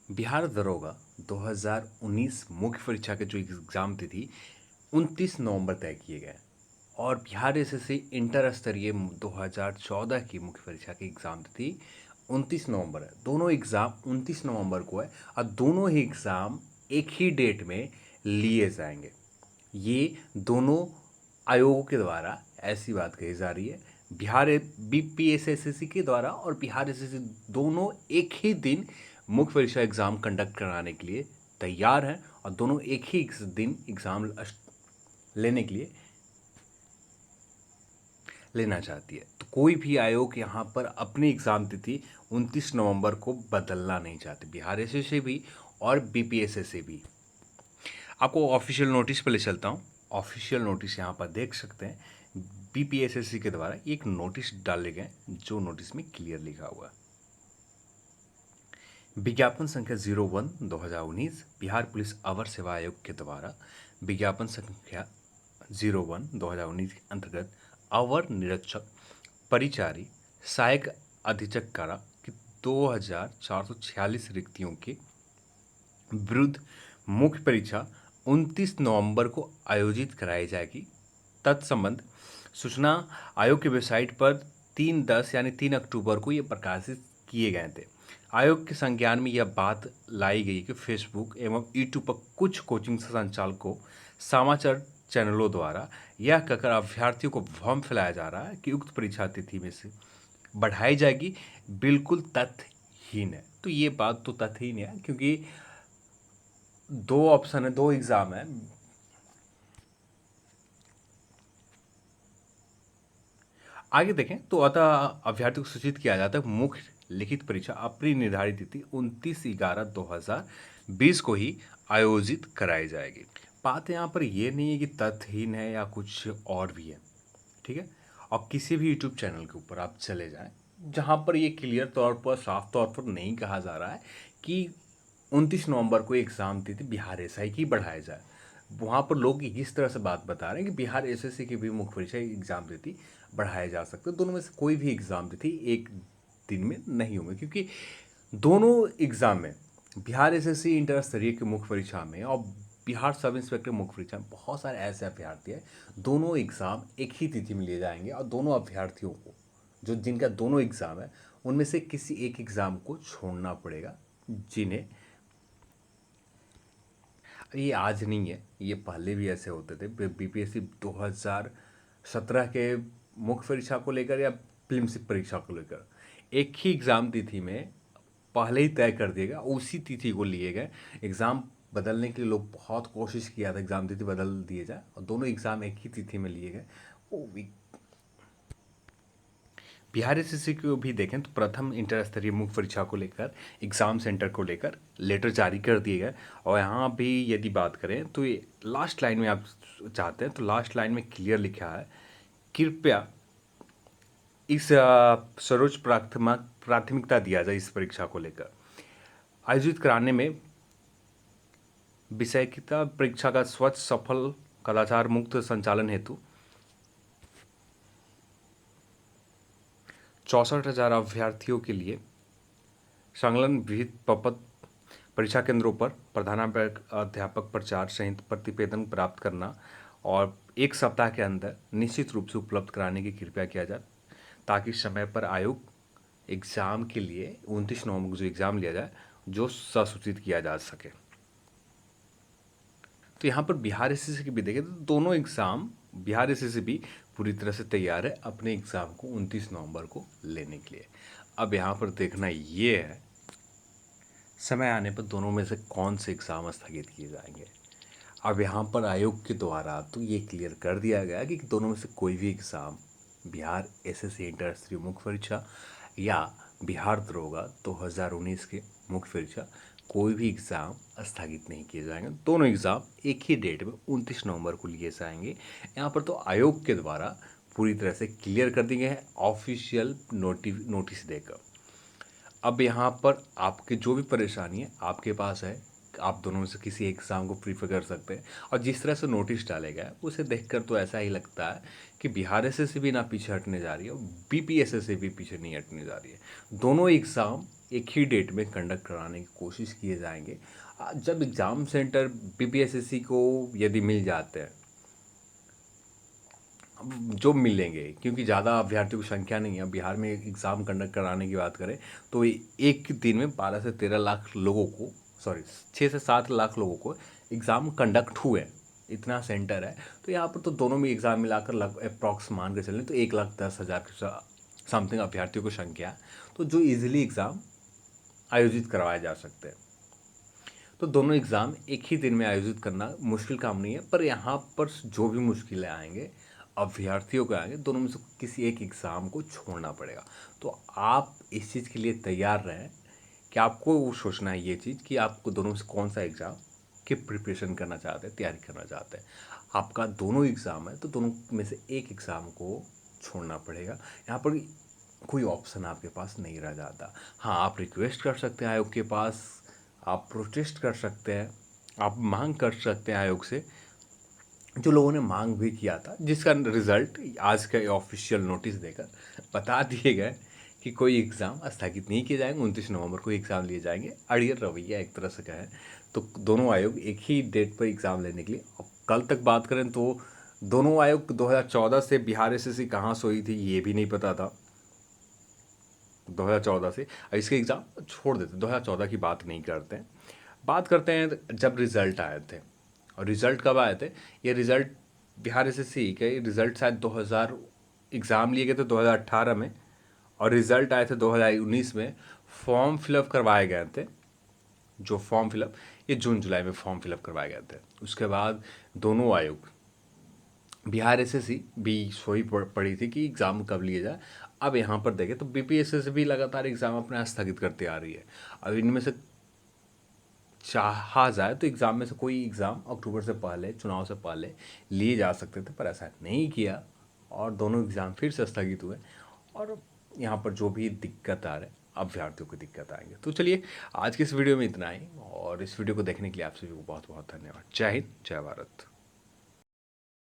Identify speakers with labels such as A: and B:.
A: बिहार दरोगा 2019 मुख्य परीक्षा के जो एग्ज़ाम तिथि 29 नवंबर तय किए गए और बिहार एसएससी इंटर स्तरीय 2014 की मुख्य परीक्षा की एग्ज़ाम तिथि 29 नवंबर है। दोनों एग्ज़ाम 29 नवंबर को है और दोनों ही एग्ज़ाम एक ही डेट में लिए जाएंगे। ये दोनों आयोगों के द्वारा ऐसी बात कही जा रही है। बिहार बीपीएसएससी के द्वारा और बिहार एसएससी दोनों एक ही दिन मुख्य परीक्षा एग्ज़ाम कंडक्ट कराने के लिए तैयार हैं और दोनों एक ही दिन एग्ज़ाम लेने के लिए लेना चाहती है। तो कोई भी आयोग यहाँ पर अपनी एग्ज़ाम तिथि 29 नवंबर को बदलना नहीं चाहते, बिहार एसएससी भी और बीपीएसएससी भी। आपको ऑफिशियल नोटिस पर ले चलता हूँ। ऑफिशियल नोटिस यहाँ पर देख सकते हैं, बीपीएसएससी के द्वारा एक नोटिस डाले गए जो नोटिस में क्लियर लिखा हुआ है। विज्ञापन संख्या 01/2019 बिहार पुलिस अवर सेवा आयोग के द्वारा विज्ञापन संख्या 01/2019 के अंतर्गत अवर निरीक्षक परिचारी सहायक अधीक्षक कारा की 2446 रिक्तियों के विरुद्ध मुख्य परीक्षा 29 नवंबर को आयोजित कराई जाएगी। तत्संबंध सूचना आयोग की वेबसाइट पर 3/10 यानी 3 अक्टूबर को ये प्रकाशित किए गए थे। आयोग के संज्ञान में यह बात लाई गई कि फेसबुक एवं यूट्यूब पर कुछ कोचिंग संचालकों समाचार चैनलों द्वारा यह कहकर अभ्यर्थियों को भ्रम फैलाया जा रहा है कि उक्त परीक्षा तिथि में से बढ़ाई जाएगी, बिल्कुल तथ्यहीन है। तो ये बात तो तथ्यहीन है, क्योंकि दो ऑप्शन है, दो एग्ज़ाम है। आगे देखें तो अतः अभ्यर्थियों को सूचित किया जाता है मुख्य लिखित परीक्षा अपनी निर्धारित तिथि 29/11/2020 को ही आयोजित कराई जाएगी। बात यहाँ पर यह नहीं है कि तथ्यहीन है या कुछ और भी है, ठीक है। और किसी भी यूट्यूब चैनल के ऊपर आप चले जाएं जहाँ पर ये क्लियर तौर पर साफ तौर पर नहीं कहा जा रहा है कि 29 नवंबर को एग्ज़ाम तिथि बिहार एसआई की बढ़ाया जाए, वहाँ पर लोग इस तरह से बात बता रहे हैं कि बिहार एसएससी की भी मुख्य परीक्षा एग्ज़ाम तिथि बढ़ाया जा सकता है। दोनों में से कोई भी एग्ज़ाम तिथि एक दिन में नहीं होंगे, क्योंकि दोनों एग्ज़ाम में बिहार एसएससी इंटर स्तरीय की मुख्य परीक्षा में और बिहार सब इंस्पेक्टर मुख्य परीक्षा में बहुत सारे ऐसे अभ्यर्थी हैं, दोनों एग्ज़ाम एक ही तिथि में लिए जाएंगे और दोनों अभ्यर्थियों को जो जिनका दोनों एग्ज़ाम है उनमें से किसी एक एग्ज़ाम को छोड़ना पड़ेगा, जिन्हें ये आज नहीं है, ये पहले भी ऐसे होते थे। बीपीएससी 2017 के मुख्य परीक्षा को लेकर या प्रीलिम्स परीक्षा को लेकर एक ही एग्ज़ाम तिथि में पहले ही तय कर दिएगा, उसी तिथि को लिए गए। एग्ज़ाम बदलने के लिए लोग बहुत कोशिश किया था, एग्ज़ाम तिथि बदल दिए जाए, और दोनों एग्ज़ाम एक ही तिथि में लिए गए। वो बिहार एसएससी को भी देखें तो प्रथम इंटर स्तरीय मुख्य परीक्षा को लेकर एग्ज़ाम सेंटर को लेकर लेटर जारी कर दिए गए। और यहाँ भी यदि बात करें तो ये लास्ट लाइन में आप चाहते हैं तो लास्ट लाइन में क्लियर लिखा है, कृपया इस सर्वोच्च प्राथमिकता दिया जाए इस परीक्षा को लेकर आयोजित कराने में विषयिकता परीक्षा का स्वच्छ सफल कदाचार मुक्त संचालन हेतु 64,000 अभ्यर्थियों के लिए संलग्न विहित परीक्षा केंद्रों पर प्रधानाध्यापक प्रचार सहित प्रतिवेदन प्राप्त करना और एक सप्ताह के अंदर निश्चित रूप से उपलब्ध कराने की कृपया किया जाए, ताकि समय पर आयोग एग्ज़ाम के लिए 29 नवंबर को जो एग्ज़ाम लिया जाए जो ससूचित किया जा सके। तो यहाँ पर बिहार एसएससी की भी देखें तो दोनों एग्ज़ाम बिहार एसएससी भी पूरी तरह से तैयार है अपने एग्ज़ाम को 29 नवंबर को लेने के लिए। अब यहाँ पर देखना ये है समय आने पर दोनों में से कौन से एग्ज़ाम स्थगित किए जाएंगे। अब यहाँ पर आयोग के द्वारा तो ये क्लियर कर दिया गया कि दोनों में से कोई भी एग्ज़ाम बिहार एसएससी इंटर स्तरीय मुख्य परीक्षा या बिहार दरोगा 2019 के मुख्य परीक्षा कोई भी एग्ज़ाम स्थगित नहीं किए जाएंगे। दोनों एग्ज़ाम एक ही डेट में 29 नवंबर को लिए जाएंगे। यहाँ पर तो आयोग के द्वारा पूरी तरह से क्लियर कर दिए गए हैं ऑफिशियल नोटिस देकर। अब यहाँ पर आपके जो भी परेशानी है आपके पास है, आप दोनों में से किसी एग्ज़ाम को प्रीफर कर सकते हैं। और जिस तरह से नोटिस डालेगा है उसे देखकर तो ऐसा ही लगता है कि बिहार एसएससी भी ना पीछे हटने जा रही है और बीपीएसएससी भी पीछे नहीं हटने जा रही है। दोनों एग्ज़ाम एक ही डेट में कंडक्ट कराने की कोशिश किए जाएंगे। जब एग्ज़ाम सेंटर बीपीएसएससी को यदि मिल जाते हैं, जो मिलेंगे, क्योंकि ज़्यादा अभ्यर्थियों की संख्या नहीं है बिहार में एग्ज़ाम कंडक्ट कराने की बात करें तो एक दिन में 12 से 13 लाख लोगों को, सॉरी 6 से 7 लाख लोगों को एग्ज़ाम कंडक्ट हुए, इतना सेंटर है। तो यहाँ पर तो दोनों में एग्ज़ाम मिलाकर अप्रॉक्स मान के चलें तो 1,10,000 के समथिंग अभ्यर्थियों की संख्या है, तो जो ईजिली एग्ज़ाम आयोजित करवाए जा सकते हैं। तो दोनों एग्ज़ाम एक ही दिन में आयोजित करना मुश्किल काम नहीं है, पर यहाँ पर जो भी मुश्किलें आएंगे अभ्यर्थियों को आएंगे, दोनों में से किसी एक एग्ज़ाम को छोड़ना पड़ेगा। तो आप इस चीज़ के लिए तैयार रहें कि आपको वो सोचना है ये चीज़ कि आपको दोनों में से कौन सा एग्ज़ाम की प्रिपरेशन करना चाहते हैं, तैयारी करना चाहते हैं। आपका दोनों एग्ज़ाम है तो दोनों में से एक एग्ज़ाम को छोड़ना पड़ेगा। यहाँ पर कोई ऑप्शन आपके पास नहीं रह जाता। हाँ, आप रिक्वेस्ट कर सकते हैं आयोग के पास, आप प्रोटेस्ट कर सकते हैं, आप मांग कर सकते हैं आयोग से, जो लोगों ने मांग भी किया था, जिसका रिजल्ट आज का ऑफिशियल नोटिस देकर बता दिए गए कि कोई एग्ज़ाम स्थगित नहीं किए जाएंगे, 29 नवंबर को एग्ज़ाम लिए जाएंगे। अड़ियल रवैया एक तरह से कहें तो दोनों आयोग एक ही डेट पर एग्ज़ाम लेने के लिए। अब कल तक बात करें तो दोनों आयोग 2014 से बिहार एसएससी कहाँ से हुई थी ये भी नहीं पता था, 2014 से। इसके एग्ज़ाम छोड़ देते, 2014 की बात नहीं करते हैं, बात करते हैं जब रिज़ल्ट आए थे। और रिज़ल्ट कब आए थे? ये रिज़ल्ट बिहार एसएससी के रिज़ल्ट शायद 2000 एग्ज़ाम लिए गए थे 2018 में, और रिज़ल्ट आए थे 2019 में। फॉर्म फिलअप करवाए गए थे, जो फॉर्म फिलअप ये जून जुलाई में फॉर्म फिलअप करवाए गए थे। उसके बाद दोनों आयोग, बिहार एसएससी भी सोई पड़ी थी कि एग्ज़ाम कब लिए जाए। अब यहाँ पर देखें तो बीपीएससी भी लगातार एग्ज़ाम अपना स्थगित करते आ रही है। अब इनमें से चाहा जाए तो एग्ज़ाम में से कोई एग्ज़ाम अक्टूबर से पहले, चुनाव से पहले लिए जा सकते थे, पर ऐसा नहीं किया और दोनों एग्ज़ाम फिर से स्थगित हुए। और यहाँ पर जो भी दिक्कत आ रहा है अभ्यर्थियों को दिक्कत आएंगे। तो चलिए आज की इस वीडियो में इतना ही, और इस वीडियो को देखने के लिए आप सभी को बहुत बहुत धन्यवाद। जय हिंद, जय भारत।